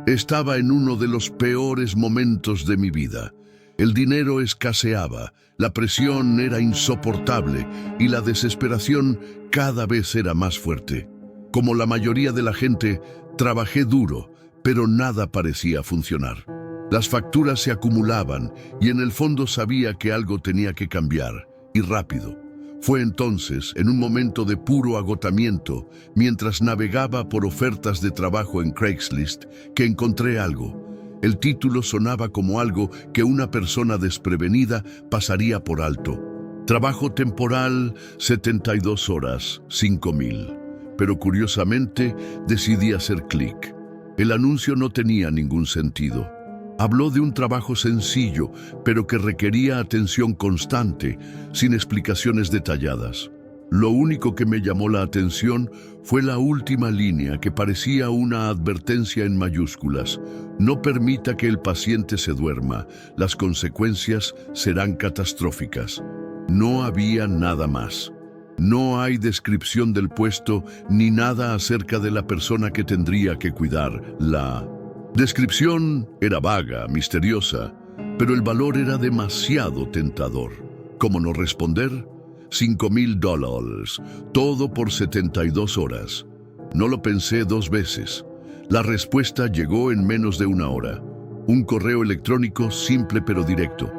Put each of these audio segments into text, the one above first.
Estaba en uno de los peores momentos de mi vida. El dinero escaseaba, la presión era insoportable y la desesperación cada vez era más fuerte. Como la mayoría de la gente, trabajé duro, pero nada parecía funcionar. Las facturas se acumulaban y en el fondo sabía que algo tenía que cambiar, y rápido. Fue entonces, en un momento de puro agotamiento, mientras navegaba por ofertas de trabajo en Craigslist, que encontré algo. El título sonaba como algo que una persona desprevenida pasaría por alto. Trabajo temporal, 72 horas, 5,000. Pero curiosamente decidí hacer clic. El anuncio no tenía ningún sentido. Habló de un trabajo sencillo, pero que requería atención constante, sin explicaciones detalladas. Lo único que me llamó la atención fue la última línea, que parecía una advertencia en mayúsculas. No permita que el paciente se duerma, las consecuencias serán catastróficas. No había nada más. No hay descripción del puesto ni nada acerca de la persona que tendría que cuidar. La descripción era vaga, misteriosa, pero el valor era demasiado tentador. ¿Cómo no responder? $5,000, todo por 72 horas. No lo pensé 2 veces. La respuesta llegó en menos de 1 hora. Un correo electrónico simple pero directo.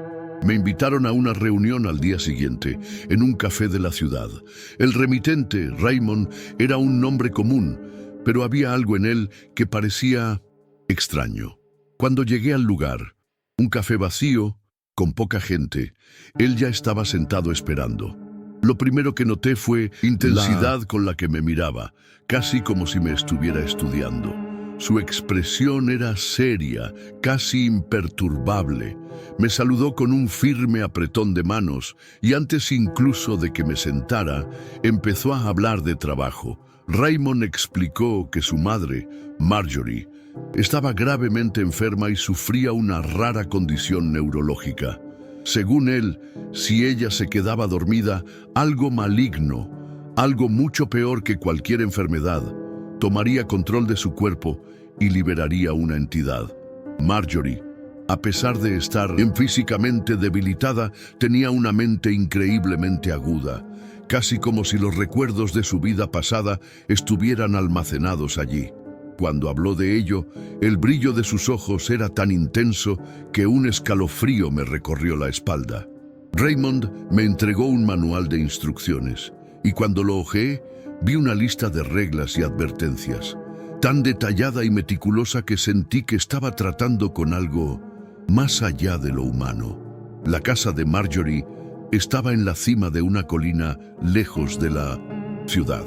Me invitaron a una reunión al día siguiente, en un café de la ciudad. El remitente, Raymond, era un nombre común, pero había algo en él que parecía extraño. Cuando llegué al lugar, un café vacío, con poca gente, él ya estaba sentado esperando. Lo primero que noté fue intensidad con la que me miraba, casi como si me estuviera estudiando. Su expresión era seria, casi imperturbable. Me saludó con un firme apretón de manos y antes incluso de que me sentara, empezó a hablar de trabajo. Raymond explicó que su madre, Marjorie, estaba gravemente enferma y sufría una rara condición neurológica. Según él, si ella se quedaba dormida, algo maligno, algo mucho peor que cualquier enfermedad, tomaría control de su cuerpo y liberaría una entidad. Marjorie, a pesar de estar físicamente debilitada, tenía una mente increíblemente aguda, casi como si los recuerdos de su vida pasada estuvieran almacenados allí. Cuando habló de ello, el brillo de sus ojos era tan intenso que un escalofrío me recorrió la espalda. Raymond me entregó un manual de instrucciones y cuando lo hojeé, vi una lista de reglas y advertencias, tan detallada y meticulosa que sentí que estaba tratando con algo más allá de lo humano. La casa de Marjorie estaba en la cima de una colina lejos de la ciudad.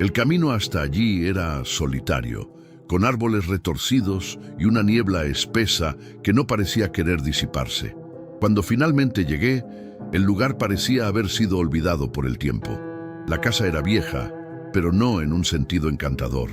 El camino hasta allí era solitario, con árboles retorcidos y una niebla espesa que no parecía querer disiparse. Cuando finalmente llegué, el lugar parecía haber sido olvidado por el tiempo. La casa era vieja, pero no en un sentido encantador.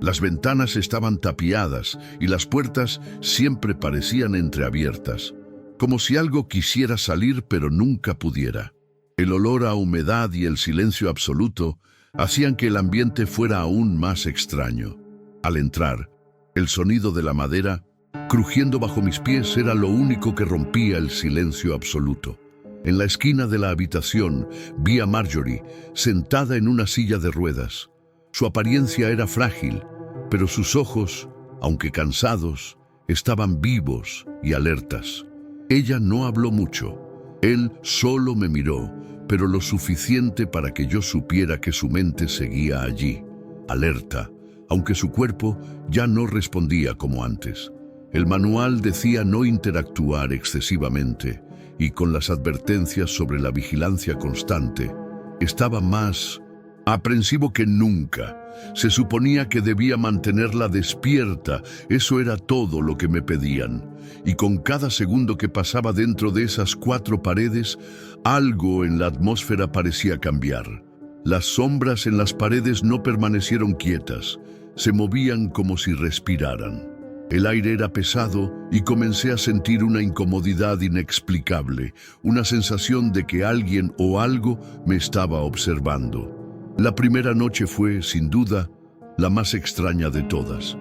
Las ventanas estaban tapiadas y las puertas siempre parecían entreabiertas, como si algo quisiera salir pero nunca pudiera. El olor a humedad y el silencio absoluto hacían que el ambiente fuera aún más extraño. Al entrar, el sonido de la madera, crujiendo bajo mis pies, era lo único que rompía el silencio absoluto. En la esquina de la habitación vi a Marjorie, sentada en una silla de ruedas. Su apariencia era frágil, pero sus ojos, aunque cansados, estaban vivos y alertas. Ella no habló mucho. Él solo me miró, pero lo suficiente para que yo supiera que su mente seguía allí, alerta, aunque su cuerpo ya no respondía como antes. El manual decía no interactuar excesivamente, y con las advertencias sobre la vigilancia constante, estaba más aprensivo que nunca. Se suponía que debía mantenerla despierta, eso era todo lo que me pedían. Y con cada segundo que pasaba dentro de esas 4 paredes, algo en la atmósfera parecía cambiar. Las sombras en las paredes no permanecieron quietas, se movían como si respiraran. El aire era pesado y comencé a sentir una incomodidad inexplicable, una sensación de que alguien o algo me estaba observando. La primera noche fue, sin duda, la más extraña de todas.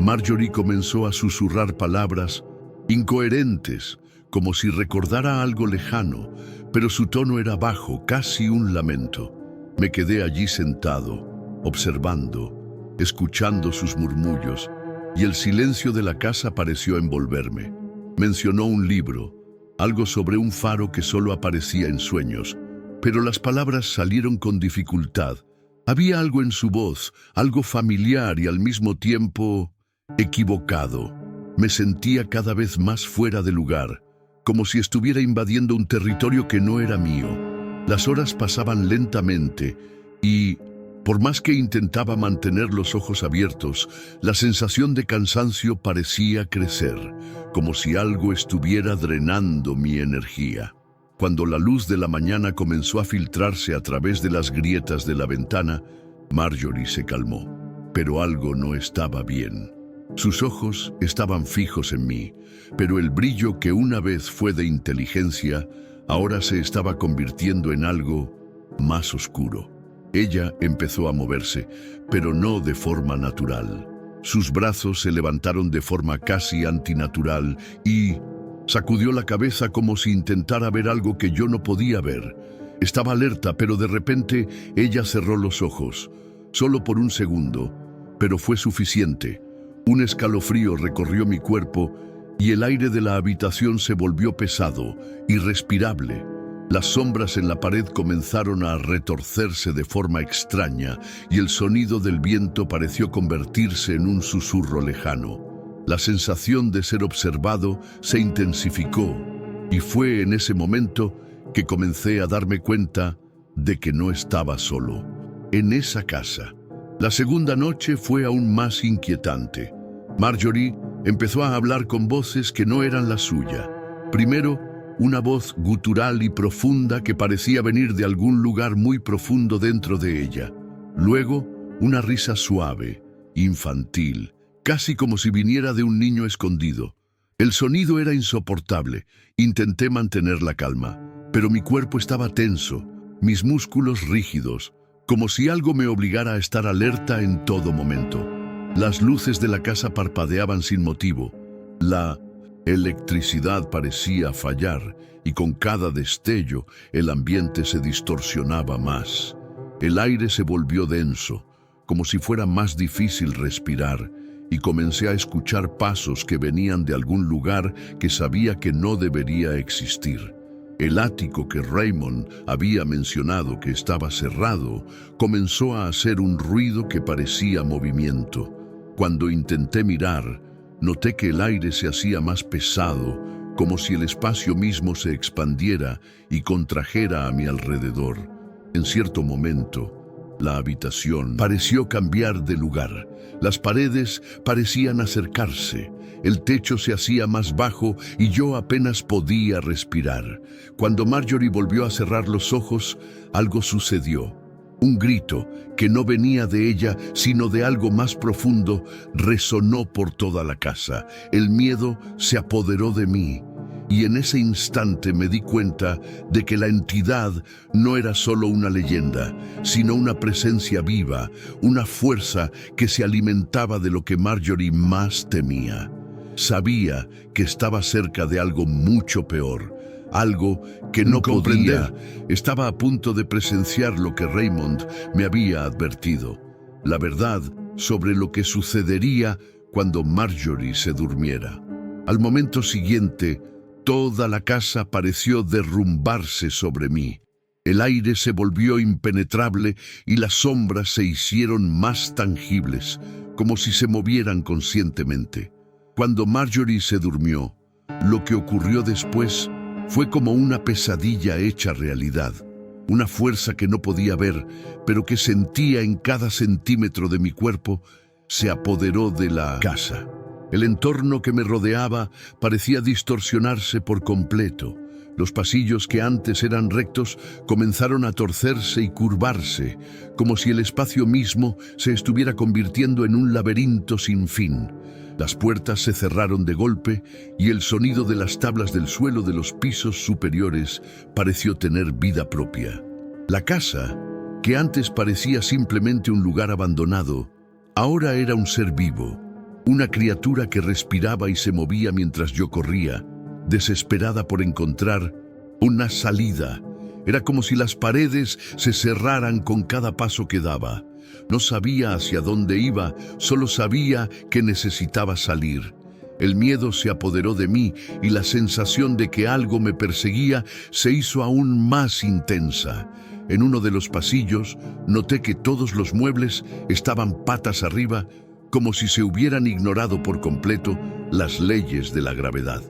Marjorie comenzó a susurrar palabras incoherentes, como si recordara algo lejano, pero su tono era bajo, casi un lamento. Me quedé allí sentado, observando, escuchando sus murmullos, y el silencio de la casa pareció envolverme. Mencionó un libro, algo sobre un faro que solo aparecía en sueños, pero las palabras salieron con dificultad. Había algo en su voz, algo familiar y al mismo tiempo equivocado. Me sentía cada vez más fuera de lugar, como si estuviera invadiendo un territorio que no era mío. Las horas pasaban lentamente y, por más que intentaba mantener los ojos abiertos, la sensación de cansancio parecía crecer, como si algo estuviera drenando mi energía. Cuando la luz de la mañana comenzó a filtrarse a través de las grietas de la ventana, Marjorie se calmó, pero algo no estaba bien. Sus ojos estaban fijos en mí, pero el brillo que una vez fue de inteligencia, ahora se estaba convirtiendo en algo más oscuro. Ella empezó a moverse, pero no de forma natural. Sus brazos se levantaron de forma casi antinatural y sacudió la cabeza como si intentara ver algo que yo no podía ver. Estaba alerta, pero de repente ella cerró los ojos, solo por un segundo, pero fue suficiente. Un escalofrío recorrió mi cuerpo y el aire de la habitación se volvió pesado, irrespirable. Las sombras en la pared comenzaron a retorcerse de forma extraña y el sonido del viento pareció convertirse en un susurro lejano. La sensación de ser observado se intensificó y fue en ese momento que comencé a darme cuenta de que no estaba solo en esa casa. La segunda noche fue aún más inquietante. Marjorie empezó a hablar con voces que no eran la suya. Primero, una voz gutural y profunda que parecía venir de algún lugar muy profundo dentro de ella. Luego, una risa suave, infantil, casi como si viniera de un niño escondido. El sonido era insoportable. Intenté mantener la calma, pero mi cuerpo estaba tenso, mis músculos rígidos, como si algo me obligara a estar alerta en todo momento. Las luces de la casa parpadeaban sin motivo. La electricidad parecía fallar y con cada destello el ambiente se distorsionaba más. El aire se volvió denso, como si fuera más difícil respirar, y comencé a escuchar pasos que venían de algún lugar que sabía que no debería existir. El ático que Raymond había mencionado que estaba cerrado comenzó a hacer un ruido que parecía movimiento. Cuando intenté mirar, noté que el aire se hacía más pesado, como si el espacio mismo se expandiera y contrajera a mi alrededor. En cierto momento, la habitación pareció cambiar de lugar. Las paredes parecían acercarse. El techo se hacía más bajo y yo apenas podía respirar. Cuando Marjorie volvió a cerrar los ojos, algo sucedió. Un grito, que no venía de ella, sino de algo más profundo, resonó por toda la casa. El miedo se apoderó de mí, y en ese instante me di cuenta de que la entidad no era solo una leyenda, sino una presencia viva, una fuerza que se alimentaba de lo que Marjorie más temía. Sabía que estaba cerca de algo mucho peor, algo que no podía. Estaba a punto de presenciar lo que Raymond me había advertido, la verdad sobre lo que sucedería cuando Marjorie se durmiera. Al momento siguiente, toda la casa pareció derrumbarse sobre mí. El aire se volvió impenetrable y las sombras se hicieron más tangibles, como si se movieran conscientemente. Cuando Marjorie se durmió, lo que ocurrió después fue como una pesadilla hecha realidad. Una fuerza que no podía ver, pero que sentía en cada centímetro de mi cuerpo, se apoderó de la casa. El entorno que me rodeaba parecía distorsionarse por completo. Los pasillos que antes eran rectos comenzaron a torcerse y curvarse, como si el espacio mismo se estuviera convirtiendo en un laberinto sin fin. Las puertas se cerraron de golpe y el sonido de las tablas del suelo de los pisos superiores pareció tener vida propia. La casa, que antes parecía simplemente un lugar abandonado, ahora era un ser vivo. Una criatura que respiraba y se movía mientras yo corría, desesperada por encontrar una salida. Era como si las paredes se cerraran con cada paso que daba. No sabía hacia dónde iba, solo sabía que necesitaba salir. El miedo se apoderó de mí y la sensación de que algo me perseguía se hizo aún más intensa. En uno de los pasillos noté que todos los muebles estaban patas arriba, como si se hubieran ignorado por completo las leyes de la gravedad.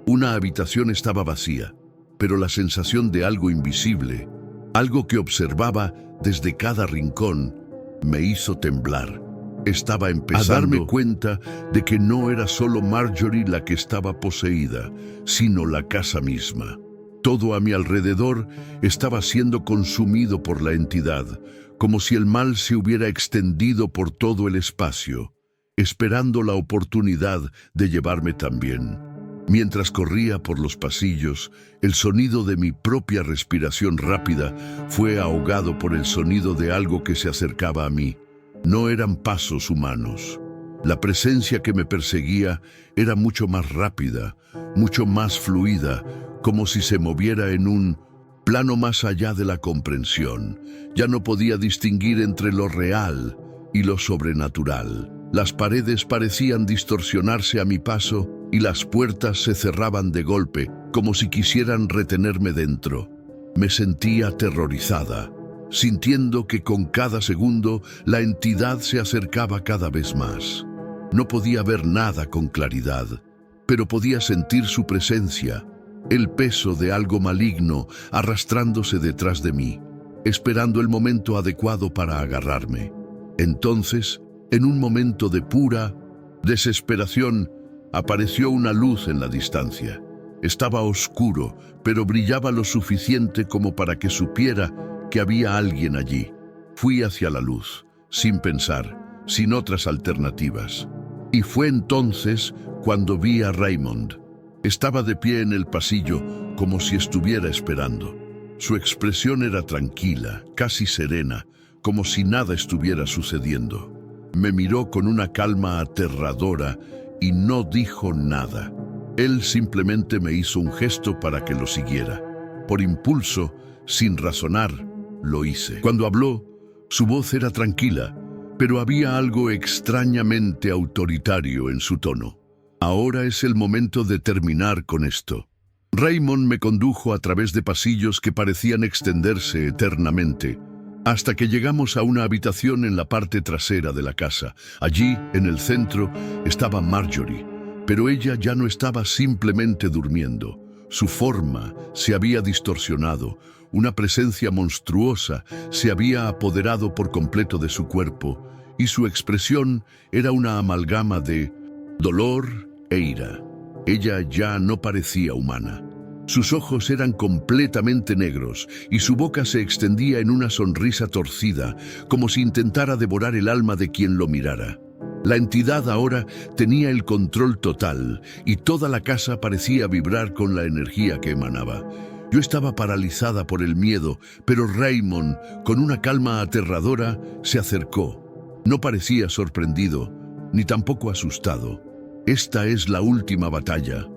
Una habitación estaba vacía, pero la sensación de algo invisible, algo que observaba desde cada rincón, me hizo temblar. Estaba empezando a darme cuenta de que no era solo Marjorie la que estaba poseída, sino la casa misma. Todo a mi alrededor estaba siendo consumido por la entidad, como si el mal se hubiera extendido por todo el espacio, esperando la oportunidad de llevarme también. Mientras corría por los pasillos, el sonido de mi propia respiración rápida fue ahogado por el sonido de algo que se acercaba a mí. No eran pasos humanos. La presencia que me perseguía era mucho más rápida, mucho más fluida, como si se moviera en un plano más allá de la comprensión. Ya no podía distinguir entre lo real y lo sobrenatural. Las paredes parecían distorsionarse a mi paso y las puertas se cerraban de golpe, como si quisieran retenerme dentro. Me sentía aterrorizada, sintiendo que con cada segundo la entidad se acercaba cada vez más. No podía ver nada con claridad, pero podía sentir su presencia, el peso de algo maligno arrastrándose detrás de mí, esperando el momento adecuado para agarrarme. Entonces, en un momento de pura desesperación, apareció una luz en la distancia. Estaba oscuro, pero brillaba lo suficiente como para que supiera que había alguien allí. Fui hacia la luz, sin pensar, sin otras alternativas. Y fue entonces cuando vi a Raymond. Estaba de pie en el pasillo, como si estuviera esperando. Su expresión era tranquila, casi serena, como si nada estuviera sucediendo. Me miró con una calma aterradora y no dijo nada. Él simplemente me hizo un gesto para que lo siguiera. Por impulso, sin razonar, lo hice. Cuando habló, su voz era tranquila, pero había algo extrañamente autoritario en su tono. Ahora es el momento de terminar con esto. Raymond me condujo a través de pasillos que parecían extenderse eternamente, hasta que llegamos a una habitación en la parte trasera de la casa. Allí, en el centro, estaba Marjorie, pero ella ya no estaba simplemente durmiendo. Su forma se había distorsionado, una presencia monstruosa se había apoderado por completo de su cuerpo, y su expresión era una amalgama de dolor e ira. Ella ya no parecía humana. Sus ojos eran completamente negros y su boca se extendía en una sonrisa torcida, como si intentara devorar el alma de quien lo mirara. La entidad ahora tenía el control total y toda la casa parecía vibrar con la energía que emanaba. Yo estaba paralizada por el miedo, pero Raymond, con una calma aterradora, se acercó. No parecía sorprendido, ni tampoco asustado. «Esta es la última batalla»,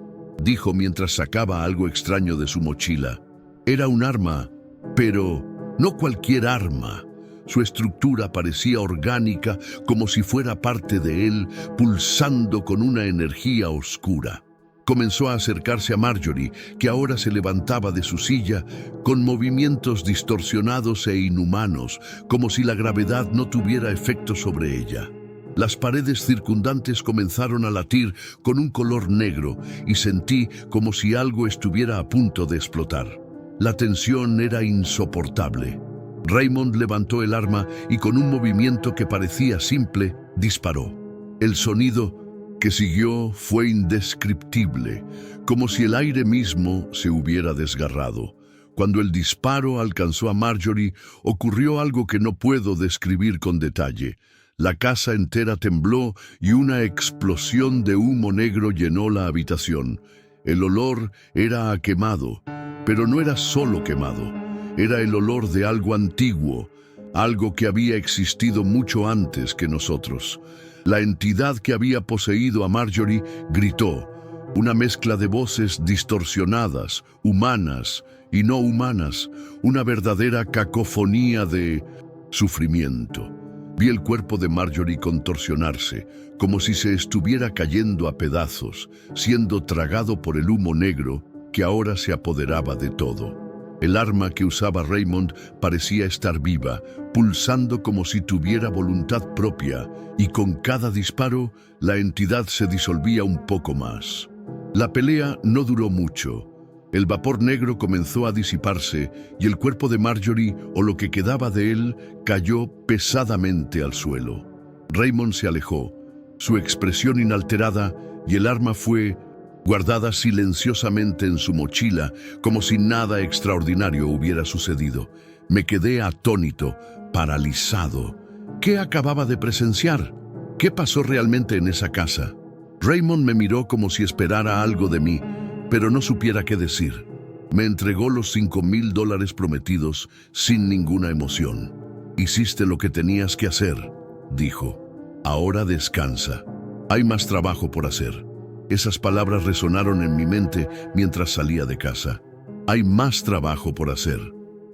dijo mientras sacaba algo extraño de su mochila. Era un arma, pero no cualquier arma. Su estructura parecía orgánica, como si fuera parte de él, pulsando con una energía oscura. Comenzó a acercarse a Marjorie, que ahora se levantaba de su silla, con movimientos distorsionados e inhumanos, como si la gravedad no tuviera efecto sobre ella. Las paredes circundantes comenzaron a latir con un color negro y sentí como si algo estuviera a punto de explotar. La tensión era insoportable. Raymond levantó el arma y con un movimiento que parecía simple, disparó. El sonido que siguió fue indescriptible, como si el aire mismo se hubiera desgarrado. Cuando el disparo alcanzó a Marjorie, ocurrió algo que no puedo describir con detalle. La casa entera tembló y una explosión de humo negro llenó la habitación. El olor era a quemado, pero no era solo quemado. Era el olor de algo antiguo, algo que había existido mucho antes que nosotros. La entidad que había poseído a Marjorie gritó, una mezcla de voces distorsionadas, humanas y no humanas, una verdadera cacofonía de sufrimiento. Vi el cuerpo de Marjorie contorsionarse, como si se estuviera cayendo a pedazos, siendo tragado por el humo negro que ahora se apoderaba de todo. El arma que usaba Raymond parecía estar viva, pulsando como si tuviera voluntad propia, y con cada disparo la entidad se disolvía un poco más. La pelea no duró mucho. El vapor negro comenzó a disiparse y el cuerpo de Marjorie, o lo que quedaba de él, cayó pesadamente al suelo. Raymond se alejó, su expresión inalterada, y el arma fue guardada silenciosamente en su mochila, como si nada extraordinario hubiera sucedido. Me quedé atónito, paralizado. ¿Qué acababa de presenciar? ¿Qué pasó realmente en esa casa? Raymond me miró como si esperara algo de mí, pero no supiera qué decir. Me entregó los $5,000 prometidos sin ninguna emoción. «Hiciste lo que tenías que hacer», dijo. «Ahora descansa. Hay más trabajo por hacer». Esas palabras resonaron en mi mente mientras salía de casa. Hay más trabajo por hacer.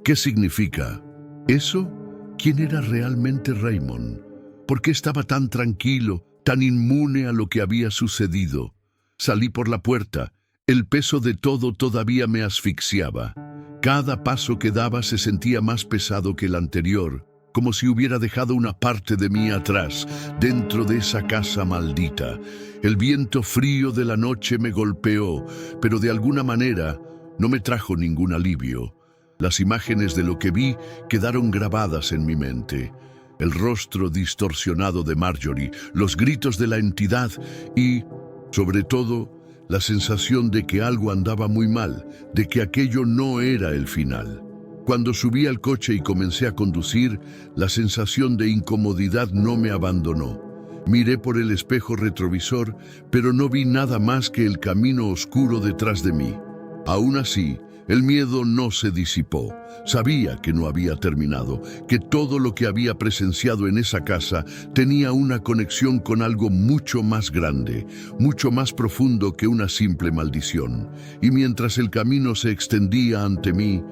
¿Qué significa eso? ¿Quién era realmente Raymond? ¿Por qué estaba tan tranquilo, tan inmune a lo que había sucedido? Salí por la puerta. El peso de todo todavía me asfixiaba. Cada paso que daba se sentía más pesado que el anterior, como si hubiera dejado una parte de mí atrás, dentro de esa casa maldita. El viento frío de la noche me golpeó, pero de alguna manera no me trajo ningún alivio. Las imágenes de lo que vi quedaron grabadas en mi mente. El rostro distorsionado de Marjorie, los gritos de la entidad y, sobre todo, la sensación de que algo andaba muy mal, de que aquello no era el final. Cuando subí al coche y comencé a conducir, la sensación de incomodidad no me abandonó. Miré por el espejo retrovisor, pero no vi nada más que el camino oscuro detrás de mí. Aún así, el miedo no se disipó. Sabía que no había terminado, que todo lo que había presenciado en esa casa tenía una conexión con algo mucho más grande, mucho más profundo que una simple maldición. Y mientras el camino se extendía ante mí,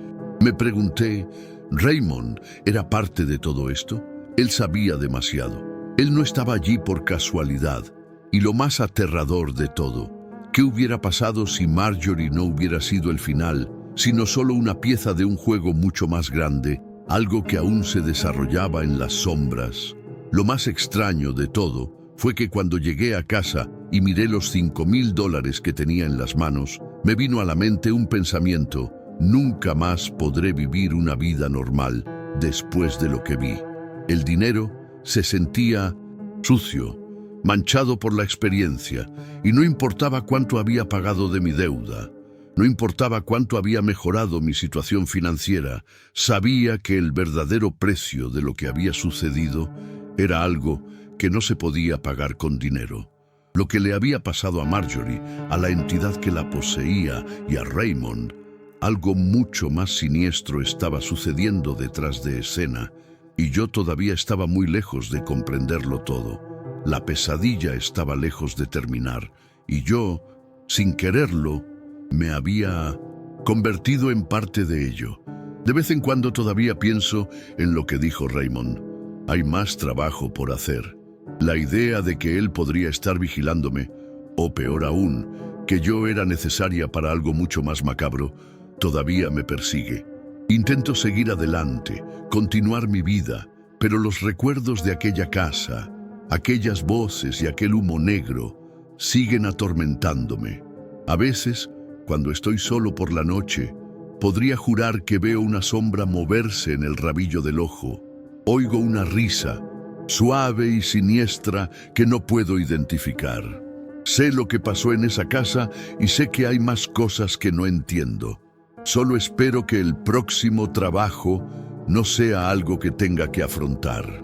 me pregunté, ¿Raymond era parte de todo esto? Él sabía demasiado. Él no estaba allí por casualidad. Y lo más aterrador de todo, ¿qué hubiera pasado si Marjorie no hubiera sido el final, sino solo una pieza de un juego mucho más grande, algo que aún se desarrollaba en las sombras? Lo más extraño de todo fue que cuando llegué a casa y miré los $5,000 que tenía en las manos, me vino a la mente un pensamiento: nunca más podré vivir una vida normal después de lo que vi. El dinero se sentía sucio, manchado por la experiencia, y no importaba cuánto había pagado de mi deuda. No importaba cuánto había mejorado mi situación financiera, sabía que el verdadero precio de lo que había sucedido era algo que no se podía pagar con dinero. Lo que le había pasado a Marjorie, a la entidad que la poseía y a Raymond, algo mucho más siniestro estaba sucediendo detrás de escena, y yo todavía estaba muy lejos de comprenderlo todo. La pesadilla estaba lejos de terminar, y yo, sin quererlo, me había convertido en parte de ello. De vez en cuando todavía pienso en lo que dijo Raymond. Hay más trabajo por hacer. La idea de que él podría estar vigilándome, o peor aún, que yo era necesaria para algo mucho más macabro, todavía me persigue. Intento seguir adelante, continuar mi vida, pero los recuerdos de aquella casa, aquellas voces y aquel humo negro siguen atormentándome. A veces, cuando estoy solo por la noche, podría jurar que veo una sombra moverse en el rabillo del ojo. Oigo una risa, suave y siniestra, que no puedo identificar. Sé lo que pasó en esa casa y sé que hay más cosas que no entiendo. Solo espero que el próximo trabajo no sea algo que tenga que afrontar.